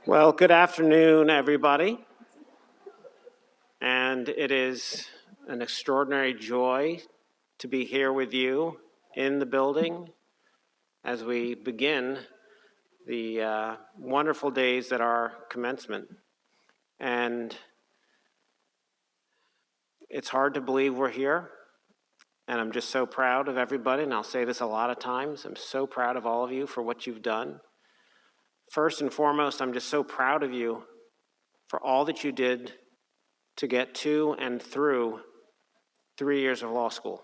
Well, good afternoon, everybody. And it is an extraordinary joy to be here with you in the building as we begin the wonderful days that are commencement. And it's hard to believe we're here. And I'm just so proud of everybody, and I'll say this a lot of times. I'm so proud of all of you for what you've done. First and foremost, I'm just so proud of you for all that you did to get to and through 3 years of law school.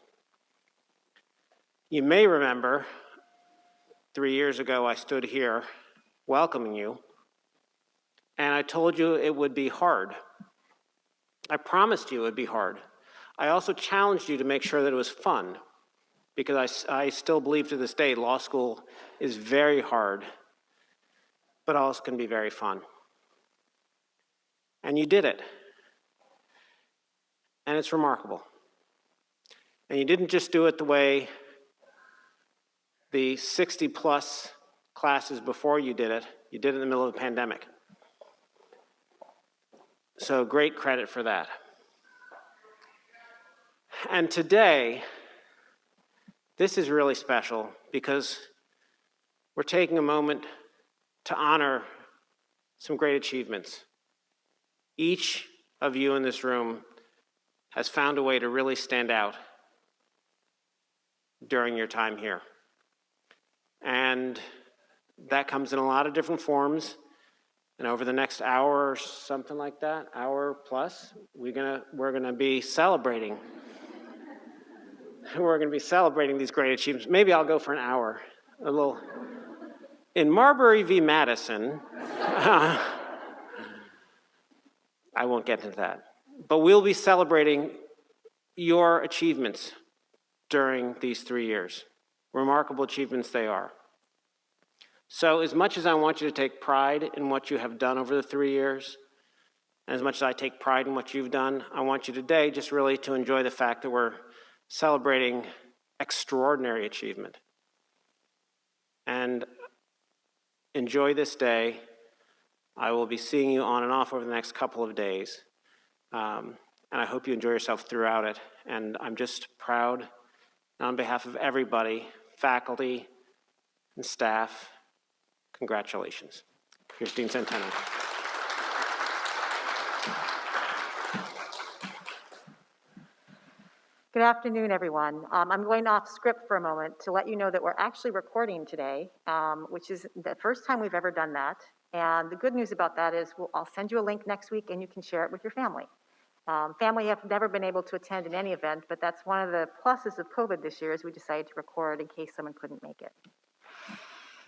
You may remember 3 years ago I stood here welcoming you, and I told you it would be hard. I promised you it would be hard. I also challenged you to make sure that it was fun, because I still believe to this day law school is very hard, but also can be very fun. And you did it. And it's remarkable. And you didn't just do it the way the 60-plus classes before you did it in the middle of a pandemic. So great credit for that. And today, this is really special because we're taking a moment to honor some great achievements. Each of you in this room has found a way to really stand out during your time here. And that comes in a lot of different forms. And over the next hour or something like that, hour plus, we're gonna be celebrating. We're gonna be celebrating these great achievements. Maybe I'll go for an hour. In Marbury v. Madison, I won't get into that. But we'll be celebrating your achievements during these 3 years. Remarkable achievements they are. So as much as I want you to take pride in what you have done over the 3 years, and as much as I take pride in what you've done, I want you today just really to enjoy the fact that we're celebrating extraordinary achievement. And enjoy this day. I will be seeing you on and off over the next couple of days. And I hope you enjoy yourself throughout it. And I'm just proud, on behalf of everybody, faculty and staff, congratulations. Here's Dean Centeno. Good afternoon, everyone. I'm going off script for a moment to let you know that we're actually recording today, which is the first time we've ever done that. And the good news about that is I'll send you a link next week and you can share it with your family. Family have never been able to attend in any event, but that's one of the pluses of COVID this year is we decided to record in case someone couldn't make it.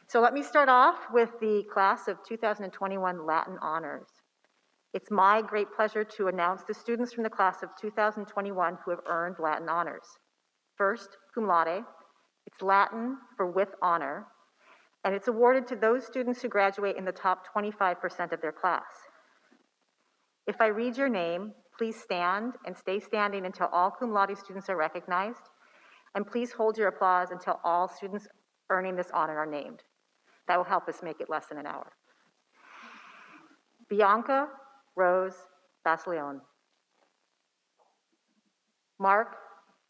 So let me start off with the class of 2021 Latin Honors. It's my great pleasure to announce the students from the class of 2021 who have earned Latin honors. First, cum laude. It's Latin for with honor, and it's awarded to those students who graduate in the top 25% of their class. If I read your name, please stand and stay standing until all cum laude students are recognized, and please hold your applause until all students earning this honor are named. That will help us make it less than an hour. Bianca Rose Basleon. Mark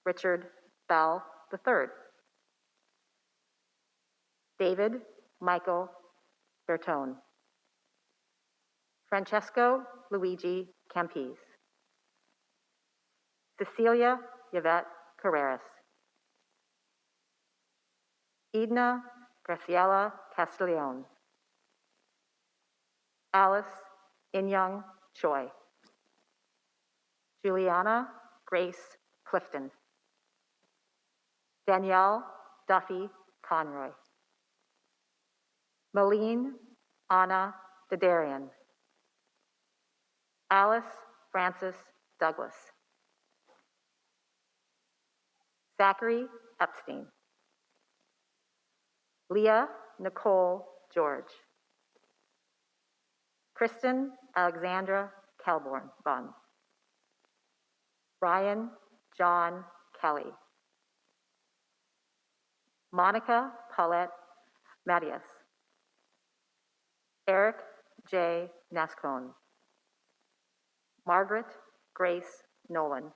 Richard Bell III. David Michael Bertone. Francesco Luigi Campese. Cecilia Yvette Carreras. Edna Graciela Castiglione. Alice Inyoung Choi. Juliana Grace Clifton. Danielle Duffy Conroy. Malene Anna Dedarian. Alice Francis Douglas. Zachary Epstein. Leah Nicole George. Kristen Alexandra Kelborn. Ryan John Kelly. Monica Paulette Matias. Eric J. Nascone. Margaret Grace Nolan.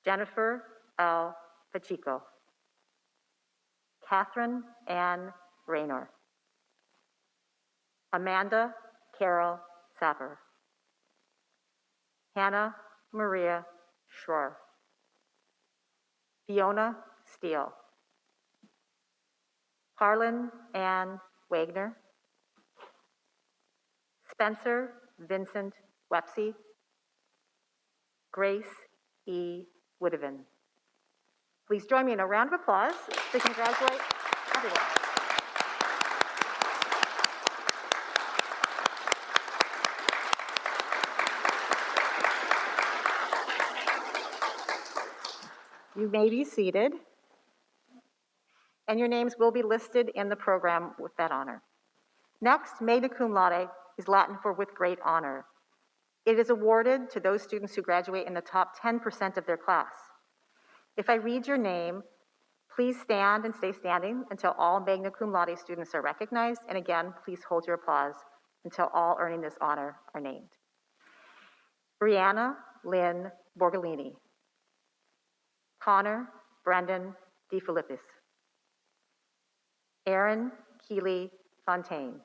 Jennifer L. Pacheco. Catherine Ann Raynor. Amanda Carol Sapper. Hannah Maria Schroer. Fiona Steele. Harlan Ann Wagner. Spencer Vincent Wepsey. Grace E. Woodhaven. Please join me in a round of applause to congratulate everyone. You may be seated, and your names will be listed in the program with that honor. Next, Magna Cum Laude is Latin for with great honor. It is awarded to those students who graduate in the top 10% of their class. If I read your name, please stand and stay standing until all Magna Cum Laude students are recognized, and again, please hold your applause until all earning this honor are named. Brianna Lynn Borgolini. Connor Brendan DeFilippis. Aaron Keeley Fontaine.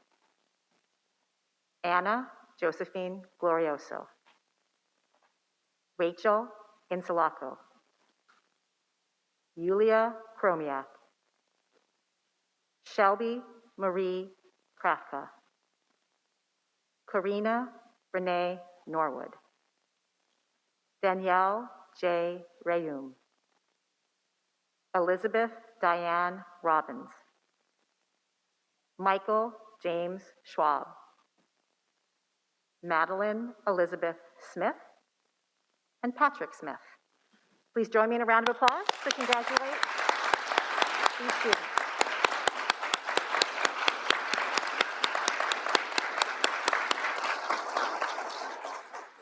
Anna Josephine Glorioso. Rachel Insulaco. Yulia Kromiak. Shelby Marie Krafka. Karina Renee Norwood. Danielle J. Rayum. Elizabeth Diane Robbins. Michael James Schwab. Madeline Elizabeth Smith, and Patrick Smith. Please join me in a round of applause to congratulate these students.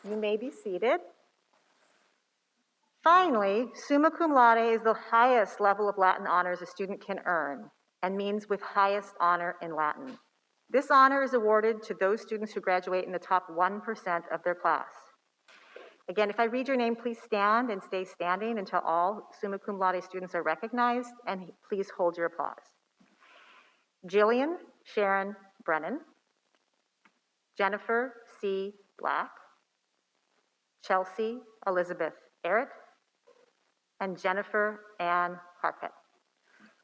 You may be seated. Finally, Summa Cum Laude is the highest level of Latin honors a student can earn and means with highest honor in Latin. This honor is awarded to those students who graduate in the top 1% of their class. Again, if I read your name, please stand and stay standing until all Summa Cum Laude students are recognized, and please hold your applause. Jillian Sharon Brennan. Jennifer C. Black. Chelsea Elizabeth Errett. And Jennifer Ann Harpett.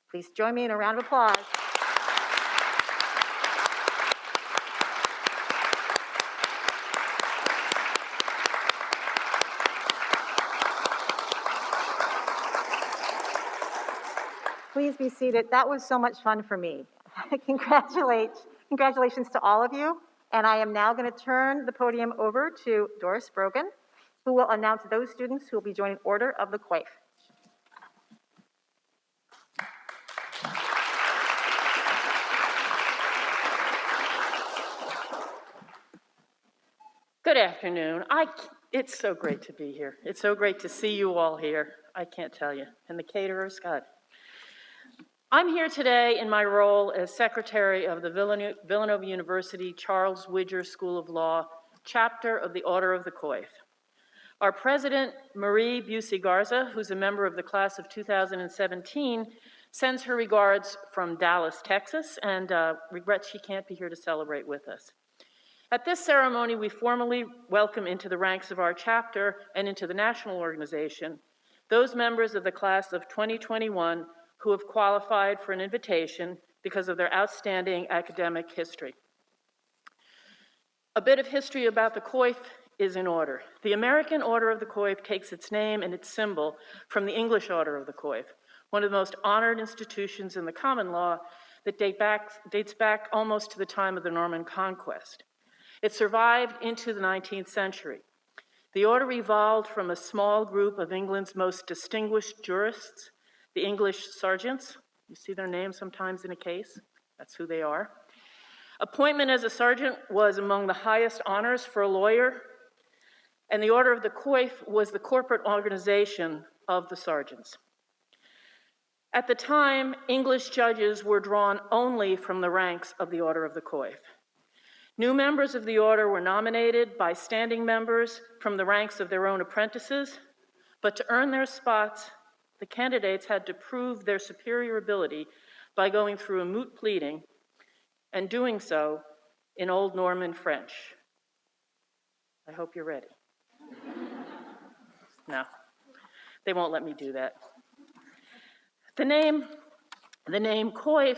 Please join me in a round of applause. Please be seated. That was so much fun for me. Congratulations to all of you. And I am now going to turn the podium over to Doris Brogan, who will announce those students who will be joining Order of the Coif. Good afternoon. It's so great to be here. It's so great to see you all here. I can't tell you. And the caterer, Scott. I'm here today in my role as Secretary of the Villanova University Charles Widger School of Law, chapter of the Order of the Coif. Our president, Marie Busey Garza, who's a member of the class of 2017, sends her regards from Dallas, Texas, and regrets she can't be here to celebrate with us. At this ceremony, we formally welcome into the ranks of our chapter and into the national organization those members of the class of 2021 who have qualified for an invitation because of their outstanding academic history. A bit of history about the Coif is in order. The American Order of the Coif takes its name and its symbol from the English Order of the Coif, one of the most honored institutions in the common law that dates back almost to the time of the Norman Conquest. It survived into the 19th century. The order evolved from a small group of England's most distinguished jurists, the English sergeants. You see their names sometimes in a case. That's who they are. Appointment as a sergeant was among the highest honors for a lawyer, and the Order of the Coif was the corporate organization of the sergeants. At the time, English judges were drawn only from the ranks of the Order of the Coif. New members of the order were nominated by standing members from the ranks of their own apprentices, but to earn their spots, the candidates had to prove their superior ability by going through a moot pleading and doing so in Old Norman French. I hope you're ready. No, they won't let me do that. The name Coif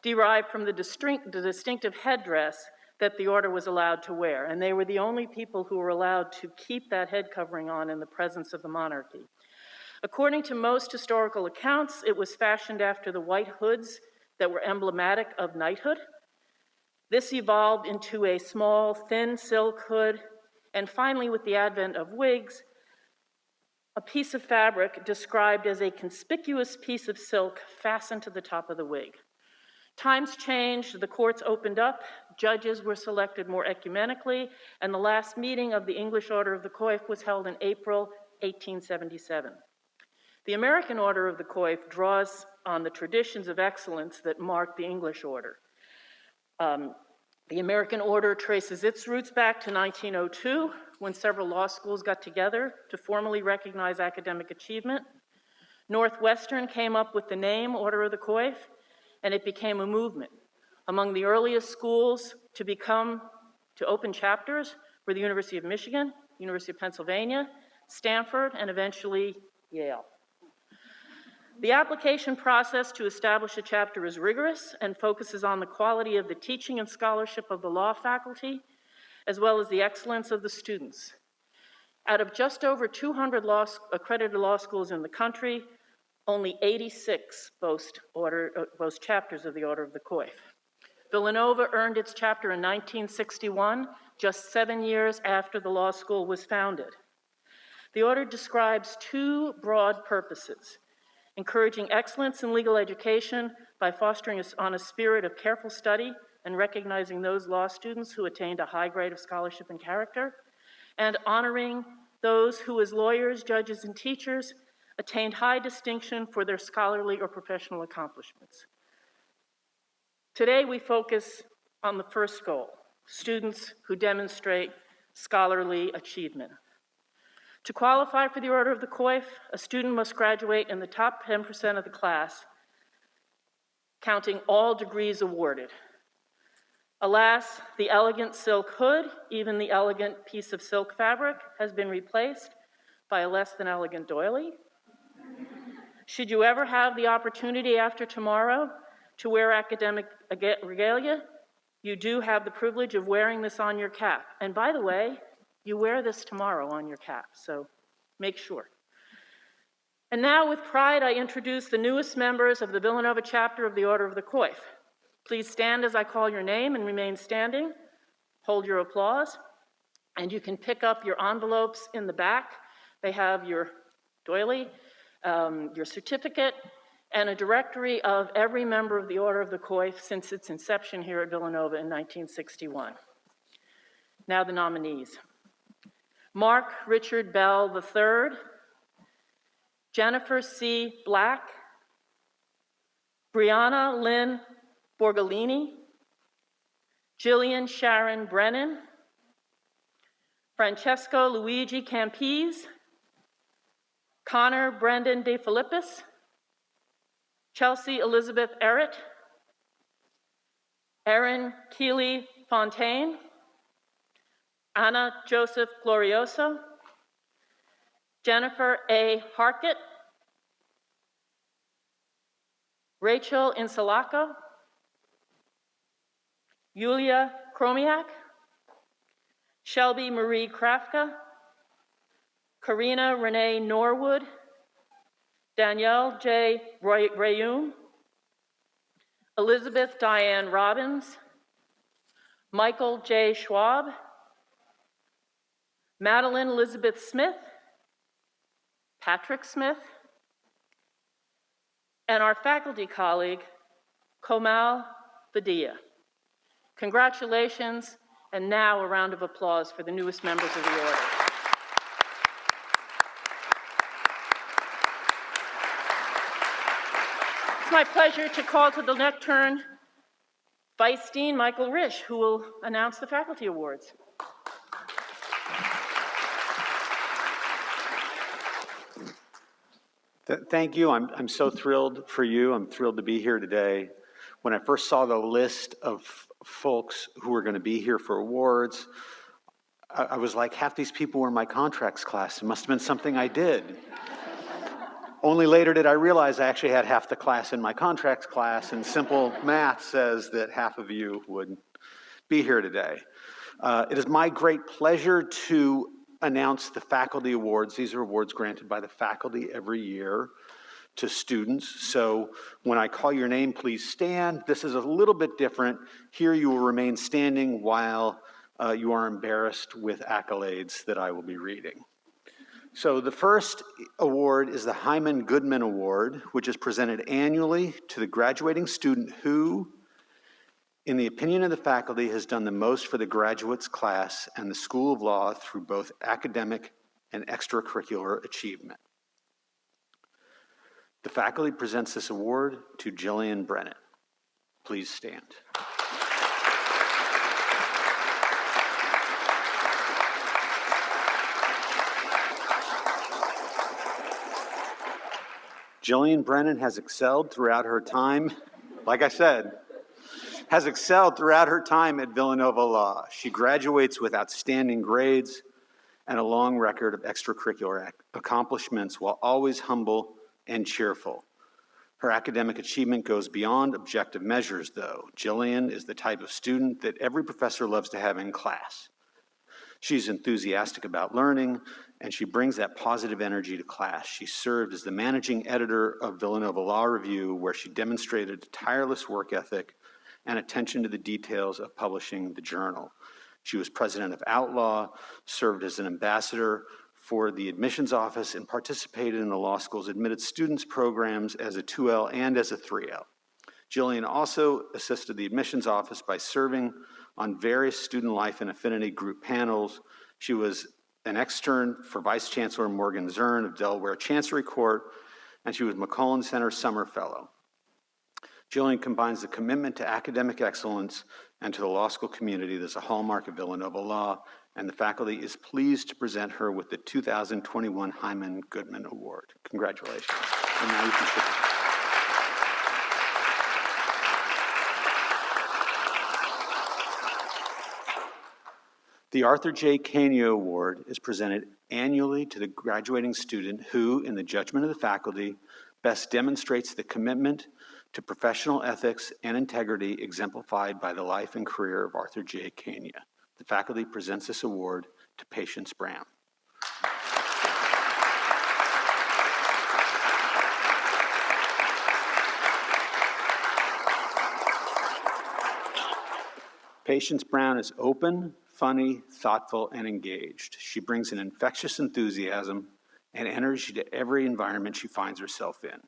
derived from the distinctive headdress that the order was allowed to wear, and they were the only people who were allowed to keep that head covering on in the presence of the monarchy. According to most historical accounts, it was fashioned after the white hoods that were emblematic of knighthood. This evolved into a small, thin silk hood, and finally, with the advent of wigs, a piece of fabric described as a conspicuous piece of silk fastened to the top of the wig. Times changed, the courts opened up, judges were selected more ecumenically, and the last meeting of the English Order of the Coif was held in April 1877. The American Order of the Coif draws on the traditions of excellence that mark the English Order. The American Order traces its roots back to 1902, when several law schools got together to formally recognize academic achievement. Northwestern came up with the name Order of the Coif, and it became a movement. Among the earliest schools to open chapters were the University of Michigan, University of Pennsylvania, Stanford, and eventually Yale. The application process to establish a chapter is rigorous and focuses on the quality of the teaching and scholarship of the law faculty, as well as the excellence of the students. Out of just over 200 accredited law schools in the country, only 86 boast chapters of the Order of the Coif. Villanova earned its chapter in 1961, just 7 years after the law school was founded. The order describes two broad purposes: encouraging excellence in legal education by fostering on a spirit of careful study and recognizing those law students who attained a high grade of scholarship and character, and honoring those who, as lawyers, judges, and teachers, attained high distinction for their scholarly or professional accomplishments. Today, we focus on the first goal: students who demonstrate scholarly achievement. To qualify for the Order of the Coif, a student must graduate in the top 10% of the class, counting all degrees awarded. Alas, the elegant silk hood, even the elegant piece of silk fabric, has been replaced by a less than elegant doily. Should you ever have the opportunity after tomorrow to wear academic regalia, you do have the privilege of wearing this on your cap. And by the way, you wear this tomorrow on your cap, so make sure. And now, with pride, I introduce the newest members of the Villanova chapter of the Order of the Coif. Please stand as I call your name and remain standing. Hold your applause. And you can pick up your envelopes in the back. They have your doily, your certificate, and a directory of every member of the Order of the Coif since its inception here at Villanova in 1961. Now the nominees. Mark Richard Bell III, Jennifer C. Black, Brianna Lynn Borgolini, Jillian Sharon Brennan, Francesco Luigi Campese, Connor Brendan De Filippis, Chelsea Elizabeth Errett, Erin Keeley Fontaine, Anna Joseph Glorioso, Jennifer A. Harkett, Rachel Insalaco, Yulia Kromiak, Shelby Marie Krafka, Karina Renee Norwood, Danielle J. Rayum, Elizabeth Diane Robbins, Michael J. Schwab, Madeline Elizabeth Smith, Patrick Smith, and our faculty colleague, Komal Badia. Congratulations, and now a round of applause for the newest members of the order. It's my pleasure to call to the lectern Vice Dean Michael Risch, who will announce the faculty awards. Thank you. I'm so thrilled for you. I'm thrilled to be here today. When I first saw the list of folks who were going to be here for awards, I was like, half these people were in my contracts class. It must have been something I did. Only later did I realize I actually had half the class in my contracts class, and simple math says that half of you would be here today. It is my great pleasure to announce the faculty awards. These are awards granted by the faculty every year to students. So when I call your name, please stand. This is a little bit different. Here you will remain standing while you are embarrassed with accolades that I will be reading. So the first award is the Hyman Goodman Award, which is presented annually to the graduating student who, in the opinion of the faculty, has done the most for the graduates class and the School of Law through both academic and extracurricular achievement. The faculty presents this award to Jillian Brennan. Please stand. Jillian Brennan has excelled throughout her time, like I said, has excelled throughout her time at Villanova Law. She graduates with outstanding grades and a long record of extracurricular accomplishments while always humble and cheerful. Her academic achievement goes beyond objective measures, though. Jillian is the type of student that every professor loves to have in class. She's enthusiastic about learning, and she brings that positive energy to class. She served as the managing editor of Villanova Law Review, where she demonstrated a tireless work ethic and attention to the details of publishing the journal. She was president of Outlaw, served as an ambassador for the admissions office, and participated in the law school's admitted students programs as a 2L and as a 3L. Jillian also assisted the admissions office by serving on various student life and affinity group panels. She was an extern for Vice Chancellor Morgan Zern of Delaware Chancery Court, and she was McCullen Center Summer Fellow. Jillian combines the commitment to academic excellence and to the law school community that's a hallmark of Villanova Law, and the faculty is pleased to present her with the 2021 Hyman Goodman Award. Congratulations. And now you can sit down. The Arthur J. Kenyo Award is presented annually to the graduating student who, in the judgment of the faculty, best demonstrates the commitment to professional ethics and integrity exemplified by the life and career of Arthur J. Kenyo. The faculty presents this award to Patience Brown. Patience Brown is open, funny, thoughtful, and engaged. She brings an infectious enthusiasm and energy to every environment she finds herself in.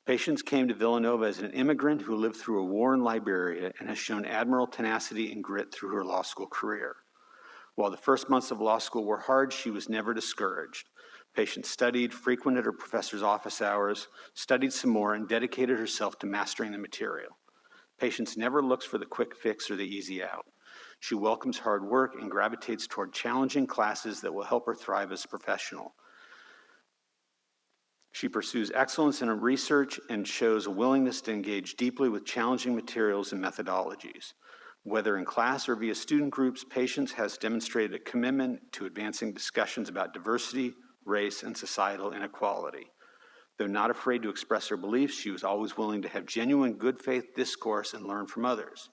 Patience came to Villanova as an immigrant who lived through a war in Liberia and has shown admirable tenacity and grit through her law school career. While the first months of law school were hard, she was never discouraged. Patience studied, frequented her professor's office hours, studied some more, and dedicated herself to mastering the material. Patience never looks for the quick fix or the easy out. She welcomes hard work and gravitates toward challenging classes that will help her thrive as a professional. She pursues excellence in her research and shows a willingness to engage deeply with challenging materials and methodologies. Whether in class or via student groups, Patience has demonstrated a commitment to advancing discussions about diversity, race, and societal inequality. Though not afraid to express her beliefs, she was always willing to have genuine good faith discourse and learn from others.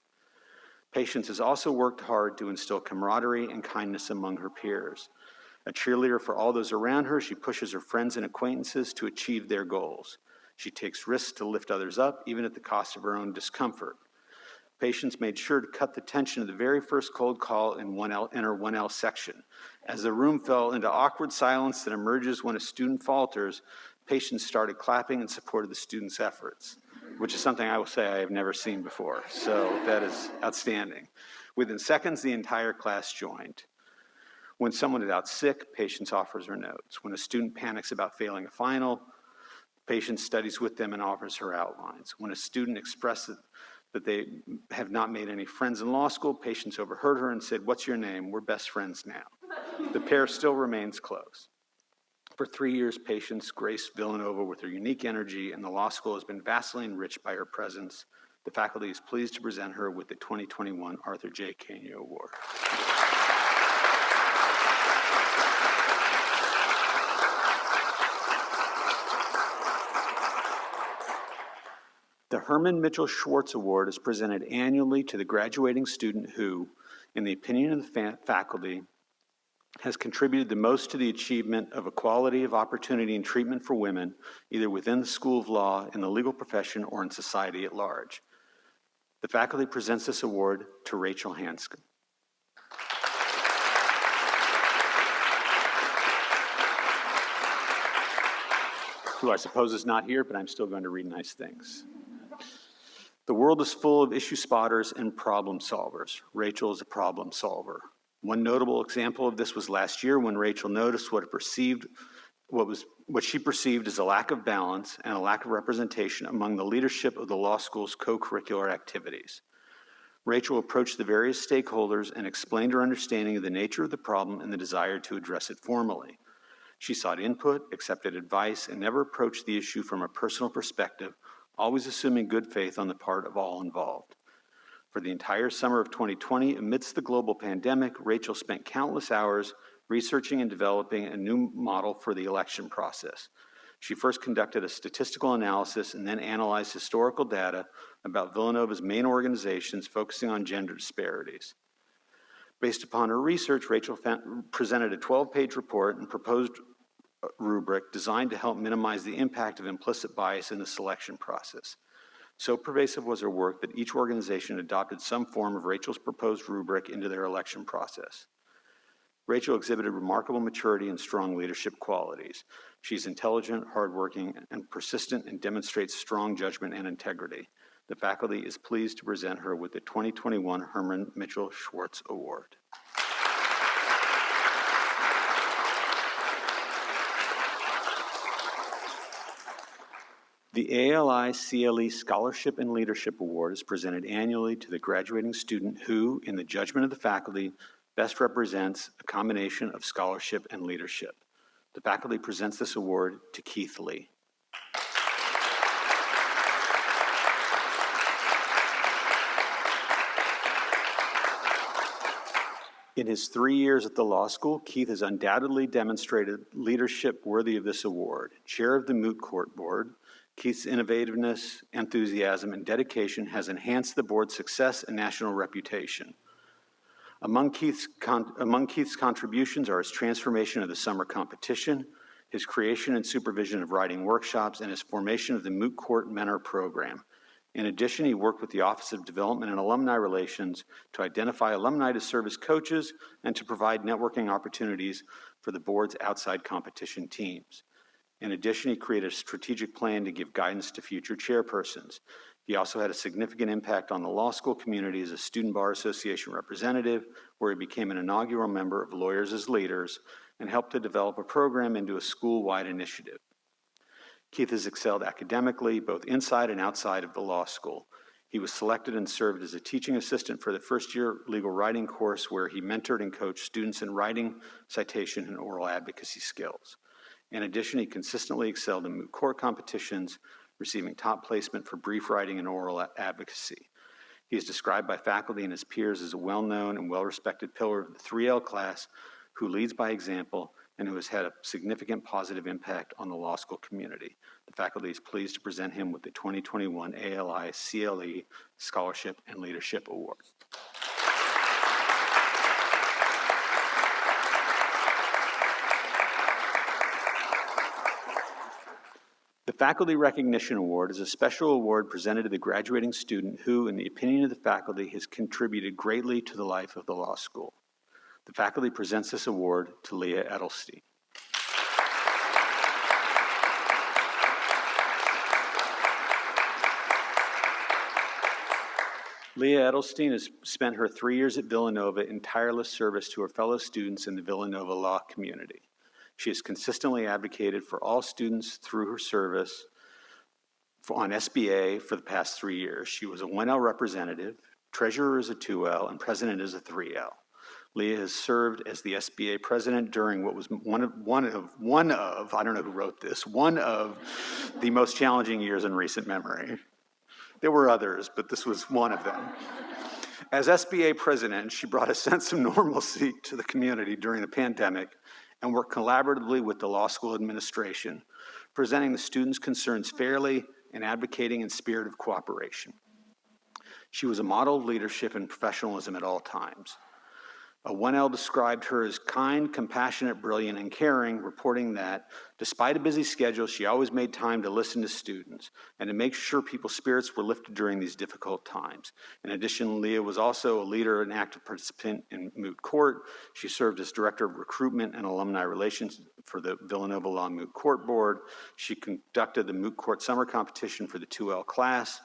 Patience has also worked hard to instill camaraderie and kindness among her peers. A cheerleader for all those around her, she pushes her friends and acquaintances to achieve their goals. She takes risks to lift others up, even at the cost of her own discomfort. Patience made sure to cut the tension of the very first cold call in her 1L section. As the room fell into awkward silence that emerges when a student falters, Patience started clapping in support of the students' efforts, which is something I will say I have never seen before. So that is outstanding. Within seconds, the entire class joined. When someone is out sick, Patience offers her notes. When a student panics about failing a final, Patience studies with them and offers her outlines. When a student expresses that they have not made any friends in law school. Patients overheard her and said, "What's your name? We're best friends now." The pair still remains close. For 3 years, Patience graced Villanova with her unique energy, and the law school has been vastly enriched by her presence. The faculty is pleased to present her with the 2021 Arthur J. Kenyo Award. The Hermann Mitchell Schwartz Award is presented annually to the graduating student who, in the opinion of the faculty, has contributed the most to the achievement of equality of opportunity and treatment for women, either within the School of Law, in the legal profession, or in society at large. The faculty presents this award to Rachel Hanscom. Who I suppose is not here, but I'm still going to read nice things. The world is full of issue spotters and problem solvers. Rachel is a problem solver. One notable example of this was last year when Rachel noticed what she perceived as a lack of balance and a lack of representation among the leadership of the law school's co-curricular activities. Rachel approached the various stakeholders and explained her understanding of the nature of the problem and the desire to address it formally. She sought input, accepted advice, and never approached the issue from a personal perspective, always assuming good faith on the part of all involved. For the entire summer of 2020, amidst the global pandemic, Rachel spent countless hours researching and developing a new model for the election process. She first conducted a statistical analysis and then analyzed historical data about Villanova's main organizations focusing on gender disparities. Based upon her research, Rachel presented a 12-page report and proposed rubric designed to help minimize the impact of implicit bias in the selection process. So pervasive was her work that each organization adopted some form of Rachel's proposed rubric into their election process. Rachel exhibited remarkable maturity and strong leadership qualities. She's intelligent, hardworking, and persistent, and demonstrates strong judgment and integrity. The faculty is pleased to present her with the 2021 Hermann Mitchell Schwartz Award. The ALI CLE Scholarship and Leadership Award is presented annually to the graduating student who, in the judgment of the faculty, best represents a combination of scholarship and leadership. The faculty presents this award to Keith Lee. In his 3 years at the law school, Keith has undoubtedly demonstrated leadership worthy of this award. Chair of the Moot Court Board, Keith's innovativeness, enthusiasm, and dedication has enhanced the board's success and national reputation. Among Keith's contributions are his transformation of the summer competition, his creation and supervision of writing workshops, and his formation of the Moot Court Mentor Program. In addition, he worked with the Office of Development and Alumni Relations to identify alumni to serve as coaches and to provide networking opportunities for the board's outside competition teams. In addition, he created a strategic plan to give guidance to future chairpersons. He also had a significant impact on the law school community as a Student Bar Association representative, where he became an inaugural member of Lawyers as Leaders and helped to develop a program into a school-wide initiative. Keith has excelled academically, both inside and outside of the law school. He was selected and served as a teaching assistant for the first-year legal writing course, where he mentored and coached students in writing, citation, and oral advocacy skills. In addition, he consistently excelled in moot court competitions, receiving top placement for brief writing and oral advocacy. He is described by faculty and his peers as a well-known and well-respected pillar of the 3L class who leads by example and who has had a significant positive impact on the law school community. The faculty is pleased to present him with the 2021 ALI CLE Scholarship and Leadership Award. The Faculty Recognition Award is a special award presented to the graduating student who, in the opinion of the faculty, has contributed greatly to the life of the law school. The faculty presents this award to Leah Edelstein. Leah Edelstein has spent her 3 years at Villanova in tireless service to her fellow students in the Villanova law community. She has consistently advocated for all students through her service on SBA for the past 3 years. She was a 1L representative, treasurer is a 2L, and president is a 3L. Leah has served as the SBA president during what was one of, I don't know who wrote this, one of the most challenging years in recent memory. There were others, but this was one of them. As SBA president, she brought a sense of normalcy to the community during the pandemic and worked collaboratively with the law school administration, presenting the students' concerns fairly and advocating in spirit of cooperation. She was a model of leadership and professionalism at all times. A 1L described her as kind, compassionate, brilliant, and caring, reporting that despite a busy schedule, she always made time to listen to students and to make sure people's spirits were lifted during these difficult times. In addition, Leah was also a leader and active participant in moot court. She served as director of recruitment and alumni relations for the Villanova Law Moot Court Board. She conducted the moot court summer competition for the 2L class,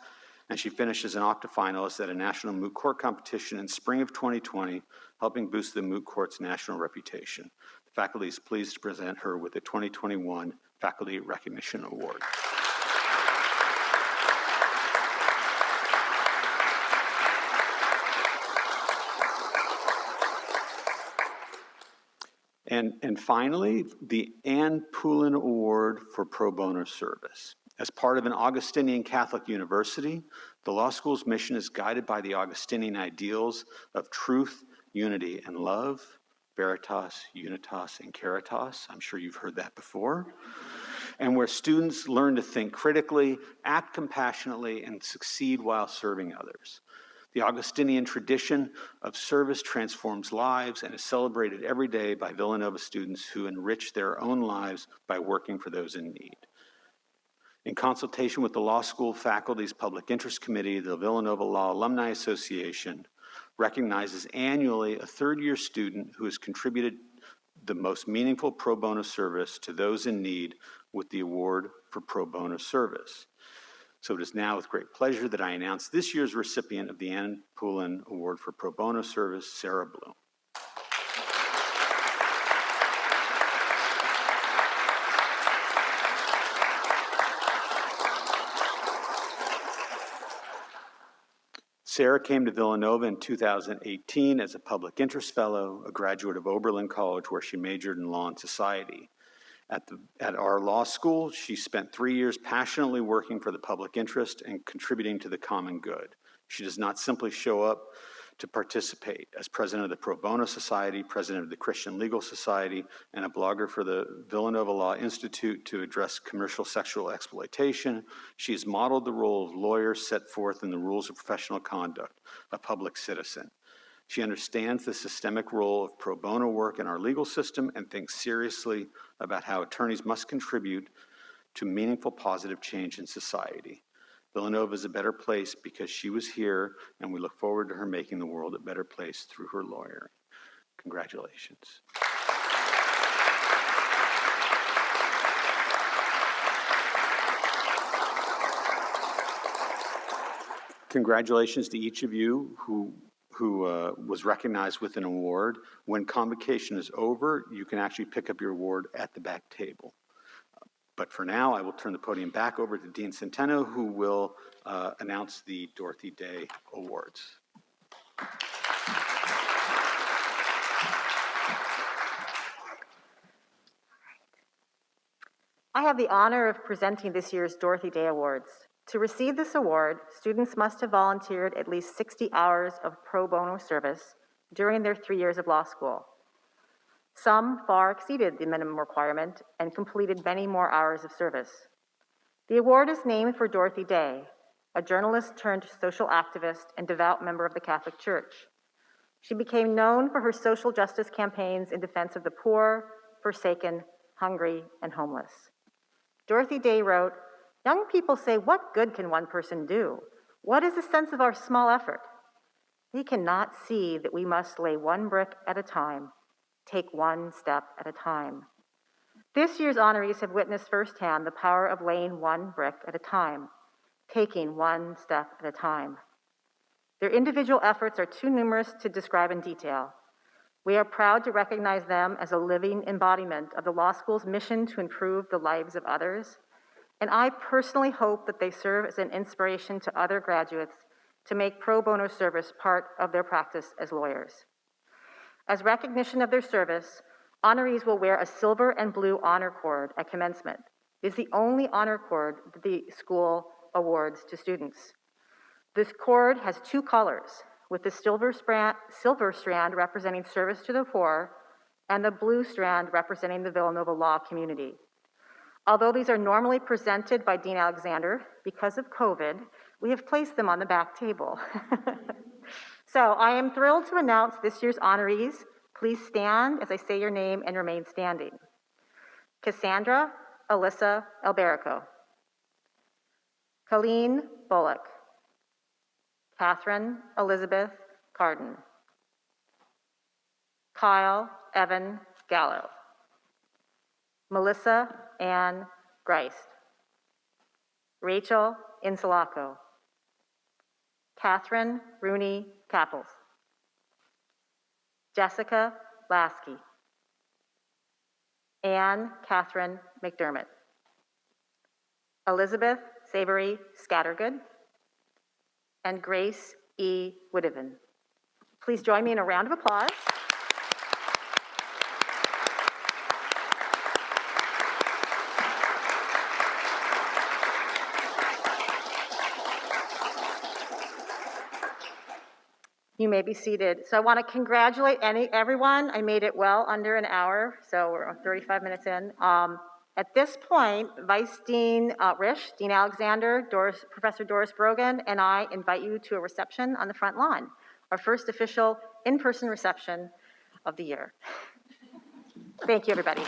and she finished as an octa-finalist at a national moot court competition in spring of 2020, helping boost the moot court's national reputation. The faculty is pleased to present her with the 2021 Faculty Recognition Award. And finally, the Ann Poulin Award for Pro Bono Service. As part of an Augustinian Catholic university, the law school's mission is guided by the Augustinian ideals of truth, unity, and love, veritas, unitas, and caritas. I'm sure you've heard that before. And where students learn to think critically, act compassionately, and succeed while serving others. The Augustinian tradition of service transforms lives and is celebrated every day by Villanova students who enrich their own lives by working for those in need. In consultation with the law school faculty's public interest committee, the Villanova Law Alumni Association recognizes annually a third-year student who has contributed the most meaningful pro bono service to those in need with the award for pro bono service. So it is now with great pleasure that I announce this year's recipient of the Ann Poulin Award for Pro Bono Service, Sarah Bloom. Sarah came to Villanova in 2018 as a public interest fellow, a graduate of Oberlin College, where she majored in law and society. At our law school, she spent 3 years passionately working for the public interest and contributing to the common good. She does not simply show up to participate. As president of the Pro Bono Society, president of the Christian Legal Society, and a blogger for the Villanova Law Institute to address commercial sexual exploitation, she has modeled the role of lawyers set forth in the rules of professional conduct, a public citizen. She understands the systemic role of pro bono work in our legal system and thinks seriously about how attorneys must contribute to meaningful positive change in society. Villanova is a better place because she was here, and we look forward to her making the world a better place through her lawyering. Congratulations. Congratulations to each of you who was recognized with an award. When convocation is over, you can actually pick up your award at the back table. But for now, I will turn the podium back over to Dean Centeno, who will announce the Dorothy Day Awards. I have the honor of presenting this year's Dorothy Day Awards. To receive this award, students must have volunteered at least 60 hours of pro bono service during their 3 years of law school. Some far exceeded the minimum requirement and completed many more hours of service. The award is named for Dorothy Day, a journalist turned social activist and devout member of the Catholic Church. She became known for her social justice campaigns in defense of the poor, forsaken, hungry, and homeless. Dorothy Day wrote, "Young people say, what good can one person do? What is the sense of our small effort? They cannot see that we must lay one brick at a time, take one step at a time." This year's honorees have witnessed firsthand the power of laying one brick at a time, taking one step at a time. Their individual efforts are too numerous to describe in detail. We are proud to recognize them as a living embodiment of the law school's mission to improve the lives of others And I personally hope that they serve as an inspiration to other graduates to make pro bono service part of their practice as lawyers. As recognition of their service, honorees will wear a silver and blue honor cord at commencement. It's the only honor cord that the school awards to students. This cord has two colors, with the silver strand representing service to the poor and the blue strand representing the Villanova law community. Although these are normally presented by Dean Alexander, because of COVID, we have placed them on the back table. So I am thrilled to announce this year's honorees. Please stand as I say your name and remain standing. Cassandra Alyssa Alberico. Colleen Bullock. Catherine Elizabeth Carden. Kyle Evan Gallo. Melissa Ann Greist. Rachel Insulaco. Catherine Rooney Capples. Jessica Lasky. Anne Catherine McDermott. Elizabeth Savory Scattergood. And Grace E. Woodhaven. Please join me in a round of applause. You may be seated. So I want to congratulate everyone. I made it well under an hour, so we're 35 minutes in. At this point, Vice Dean Risch, Dean Alexander, Professor Doris Brogan, and I invite you to a reception on the front lawn, our first official in-person reception of the year. Thank you, everybody.